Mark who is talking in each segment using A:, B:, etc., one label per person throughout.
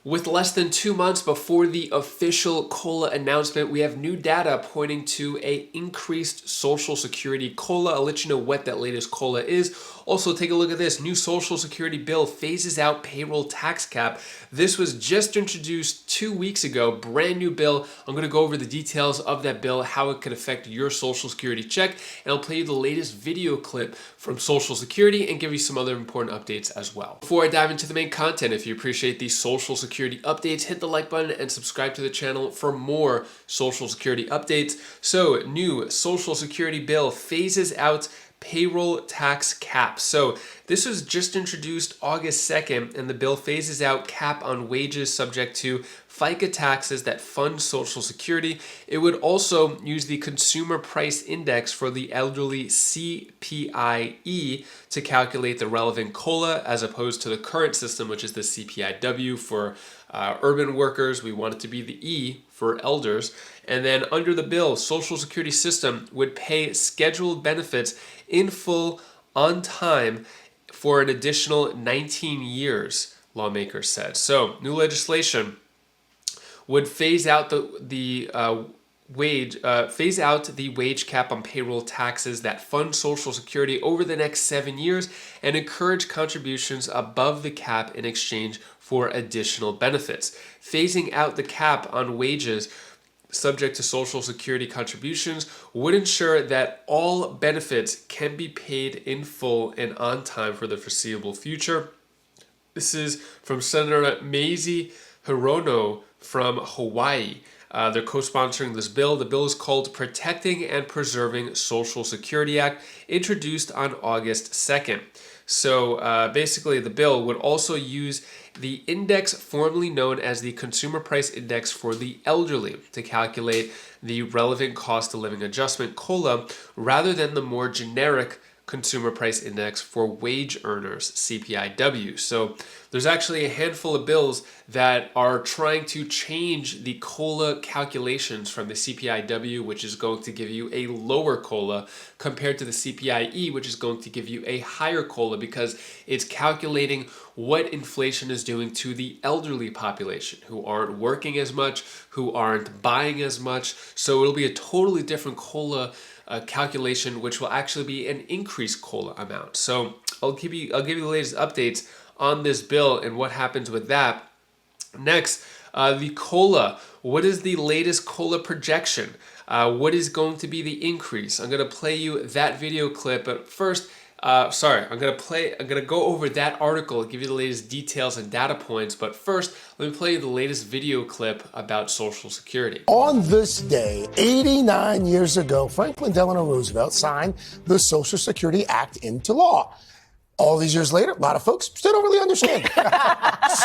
A: With less than 2 months before the official COLA announcement, we have new data pointing to a increased Social Security COLA. I'll let you know what that latest COLA is. Also, take a look at this. New Social Security bill phases out payroll tax cap. This was just introduced 2 weeks ago, brand new bill. I'm going to go over the details of that bill, how it could affect your Social Security check, and I'll play you the latest video clip from Social Security and give you some other important updates as well. Before I dive into the main content, if you appreciate these Social Security updates, hit the like button and subscribe to the channel for more Social Security updates. So, new Social Security bill phases out payroll tax cap. So this was just introduced August 2nd, and the bill phases out cap on wages subject to FICA taxes that fund Social Security. It would also use the Consumer Price Index for the elderly CPIE to calculate the relevant COLA, as opposed to the current system, which is the CPIW for urban workers. We want it to be the E for elders. And then under the bill, Social Security system would pay scheduled benefits in full on time for an additional 19 years, lawmakers said. So new legislation would phase out the wage cap on payroll taxes that fund Social Security over the next 7 years and encourage contributions above the cap in exchange for additional benefits. Phasing out the cap on wages subject to Social Security contributions would ensure that all benefits can be paid in full and on time for the foreseeable future. This is from Senator Mazie Hirono from Hawaii. They're co-sponsoring this bill. The bill is called Protecting and Preserving Social Security Act, introduced on August 2nd. So basically, the bill would also use the index formerly known as the Consumer Price Index for the elderly to calculate the relevant cost of living adjustment, COLA, rather than the more generic Consumer Price Index for wage earners, CPIW. So there's actually a handful of bills that are trying to change the COLA calculations from the CPIW, which is going to give you a lower COLA, compared to the CPIE, which is going to give you a higher COLA, because it's calculating what inflation is doing to the elderly population who aren't working as much, who aren't buying as much. So it'll be a totally different COLA calculation, which will actually be an increased COLA amount. So I'll give you the latest updates on this bill and what happens with that. Next, the COLA. What is the latest COLA projection? What is going to be the increase? I'm going to play you that video clip, but first, I'm going to go over that article, give you the latest details and data points, but first, let me play you the latest video clip about Social Security.
B: On this day, 89 years ago, Franklin Delano Roosevelt signed the Social Security Act into law. All these years later, a lot of folks still don't really understand it.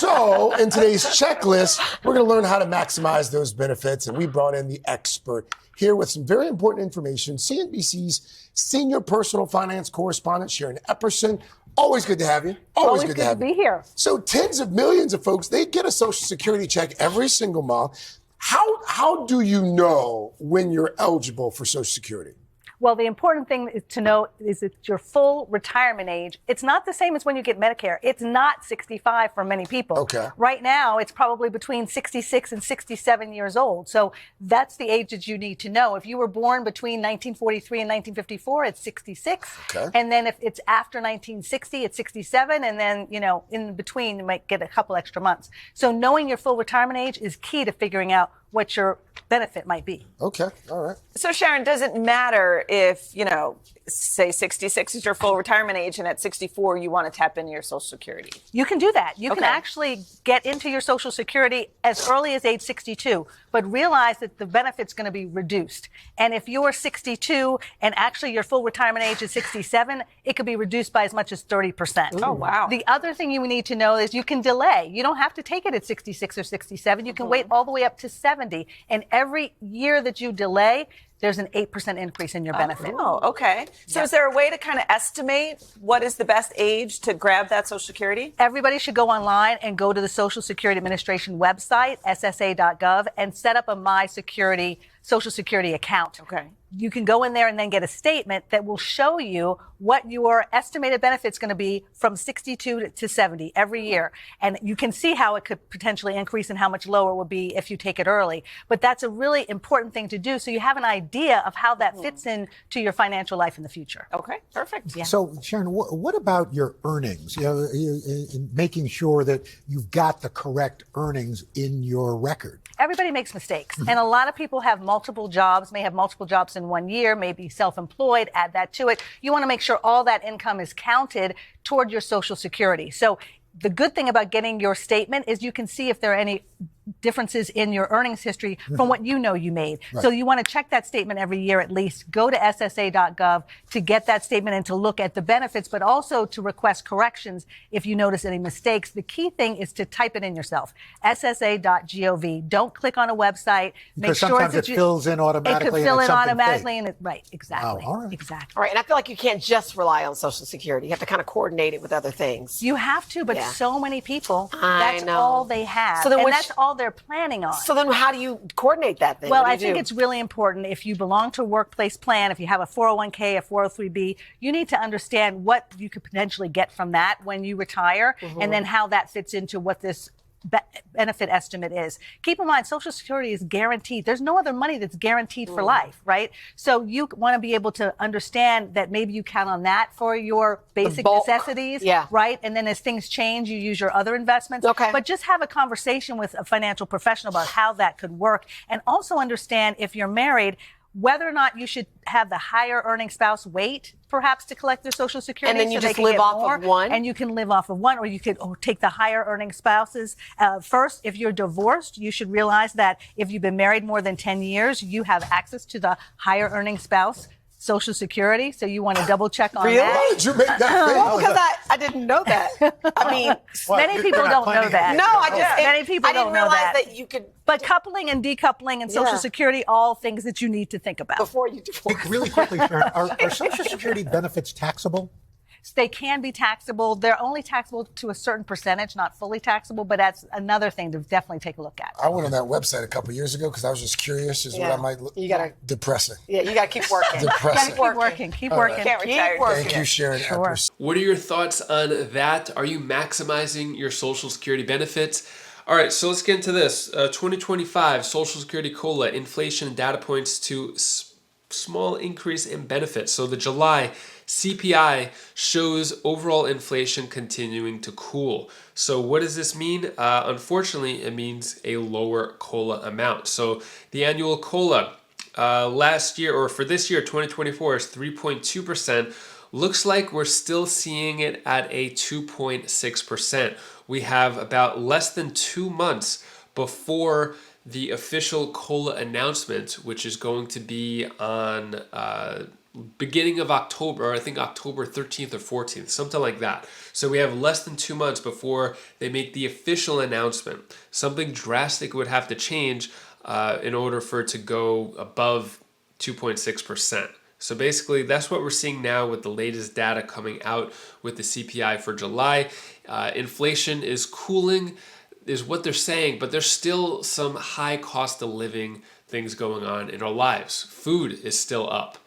B: So in today's checklist, we're going to learn how to maximize those benefits, and we brought in the expert here with some very important information, CNBC's senior personal finance correspondent, Sharon Epperson. Always good to have you.
C: Always good to be here.
B: So tens of millions of folks, they get a Social Security check every single month. How do you know when you're eligible for Social Security?
C: Well, the important thing to know is that your full retirement age, it's not the same as when you get Medicare. It's not 65 for many people.
B: Okay.
C: Right now, it's probably between 66 and 67 years old. So that's the age that you need to know. If you were born between 1943 and 1954, it's 66.
B: Okay.
C: And then if it's after 1960, it's 67. And then, in between, you might get a couple extra months. So knowing your full retirement age is key to figuring out what your benefit might be.
B: Okay, all right.
D: So Sharon, does it matter if, say 66 is your full retirement age and at 64 you want to tap into your Social Security?
C: You can do that. You can actually get into your Social Security as early as age 62, but realize that the benefit's going to be reduced. And if you're 62 and actually your full retirement age is 67, it could be reduced by as much as 30%.
D: Oh, wow.
C: The other thing you need to know is you can delay. You don't have to take it at 66 or 67. You can wait all the way up to 70. And every year that you delay, there's an 8% increase in your benefit.
D: Oh, okay. So is there a way to kind of estimate what is the best age to grab that Social Security?
C: Everybody should go online and go to the Social Security Administration website, ssa.gov, and set up a My Security Social Security account.
D: Okay.
C: you can go in there and then get a statement that will show you what your estimated benefit's going to be from 62 to 70 every year. And you can see how it could potentially increase and how much lower it would be if you take it early. But that's a really important thing to do so you have an idea of how that fits in to your financial life in the future.
D: Okay, perfect.
C: Yeah.
E: So, Sharon, what about your earnings? In making sure that you've got the correct earnings in your record.
C: Everybody makes mistakes. And a lot of people have multiple jobs, may have multiple jobs in 1 year, maybe self-employed, add that to it. You want to make sure all that income is counted toward your Social Security. So the good thing about getting your statement is you can see if there are any differences in your earnings history from what you know you made.
E: Right.
C: So you want to check that statement every year at least. Go to SSA.gov to get that statement and to look at the benefits, but also to request corrections if you notice any mistakes. The key thing is to type it in yourself. SSA.gov. Don't click on a website.
E: Because sometimes it fills in automatically.
C: It could fill
E: and
C: in
E: it's something
C: automatically.
E: fake.
C: And right, exactly.
E: Wow, all right.
C: Exactly.
F: All right, and I feel like you can't just rely on Social Security. You have to kind of coordinate it with other things.
C: You have to, but
F: Yeah.
C: so many people,
F: I
C: that's
F: know.
C: all they have.
F: So then
C: and
F: which-
C: that's all they're planning on.
F: So then how do you coordinate that then?
C: Well,
F: What do
C: I
F: you
C: think
F: do?
C: it's really important if you belong to a workplace plan, if you have a 401k, a 403b, you need to understand what you could potentially get from that when you retire and then how that fits into what this benefit estimate is. Keep in mind, Social Security is guaranteed. There's no other money that's guaranteed for life, right? So you want to be able to understand that maybe you count on that for your basic
F: bulk.
C: necessities,
F: Yeah.
C: right? And then as things change, you use your other investments.
F: Okay.
C: But just have a conversation with a financial professional about how that could work. And also understand if you're married, whether or not you should have the higher earning spouse wait perhaps to collect their Social Security.
F: And then you
C: so they
F: just
C: can
F: live
C: get
F: off
C: more,
F: of one?
C: And you can live off of one, or you could take the higher earning spouses. First, if you're divorced, you should realize that if you've been married more than 10 years, you have access to the higher earning spouse Social Security. So you want to double check on
F: Really?
C: that.
B: Why did you make that thing?
F: Well, because I didn't know that. I mean,
C: Many
E: You're
C: people
E: not
C: don't know
E: planning
C: that.
F: no, I just
C: Many people
F: I didn't
C: don't know
F: realize
C: that.
F: that you could
C: But coupling and decoupling and Social
F: Yeah.
C: Security, all things that you need to think about.
F: before you divorce.
E: Really quickly, Sharon, are Social Security benefits taxable?
C: They can be taxable. They're only taxable to a certain percentage, not fully taxable, but that's another thing to definitely take a look at.
B: I went on that website a couple years ago because I was just curious as to what
F: Yeah.
B: I might look.
F: You gotta-
B: Depressing.
F: Yeah, you got to keep working.
B: Depressing.
C: Keep working. Keep working.
D: Can't retire.
F: Keep working.
B: Thank you, Sharon Eppers.
A: What are your thoughts on that? Are you maximizing your Social Security benefits? All right, so let's get into this. 2025 Social Security COLA inflation data points to small increase in benefits. So the July CPI shows overall inflation continuing to cool. So what does this mean? Unfortunately, it means a lower COLA amount. So the annual COLA last year, or for this year, 2024, is 3.2%. Looks like we're still seeing it at a 2.6%. We have about less than 2 months before the official COLA announcement, which is going to be on beginning of October, I think October 13th or 14th, something like that. So we have less than 2 months before they make the official announcement. Something drastic would have to change in order for it to go above 2.6%. So basically, that's what we're seeing now with the latest data coming out with the CPI for July. Inflation is cooling, is what they're saying, but there's still some high cost of living things going on in our lives. Food is still up.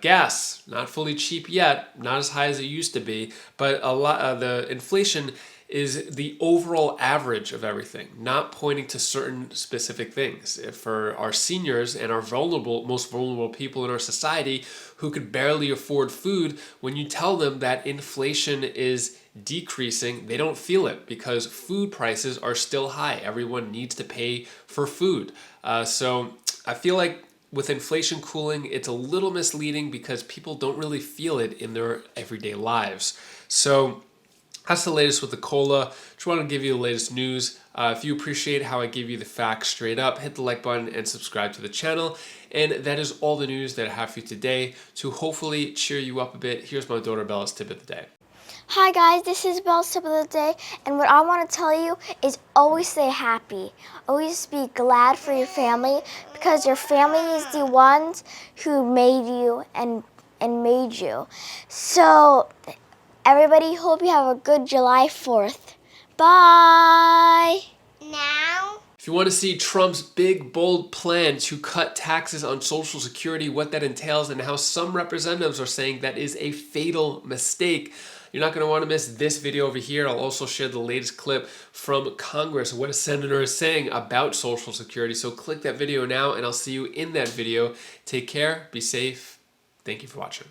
A: Gas, not fully cheap yet, not as high as it used to be, but a lot the inflation is the overall average of everything, not pointing to certain specific things. For our seniors and our most vulnerable people in our society who could barely afford food, when you tell them that inflation is decreasing, they don't feel it because food prices are still high. Everyone needs to pay for food. So I feel like with inflation cooling, it's a little misleading because people don't really feel it in their everyday lives. So that's the latest with the COLA. Just want to give you the latest news. If you appreciate how I give you the facts straight up, hit the like button and subscribe to the channel. And that is all the news that I have for you today to hopefully cheer you up a bit. Here's my daughter Bella's tip of the day.
G: Hi guys, this is Belle's tip of the day, and what I want to tell you is always stay happy. Always be glad for your family because your family is the ones who made you and made you. So everybody, hope you have a good July 4th. Bye!
H: Now
A: If you want to see Trump's big, bold plan to cut taxes on Social Security, what that entails, and how some representatives are saying that is a fatal mistake, you're not going to want to miss this video over here. I'll also share the latest clip from Congress, what a senator is saying about Social Security. So click that video now, and I'll see you in that video. Take care, be safe. Thank you for watching.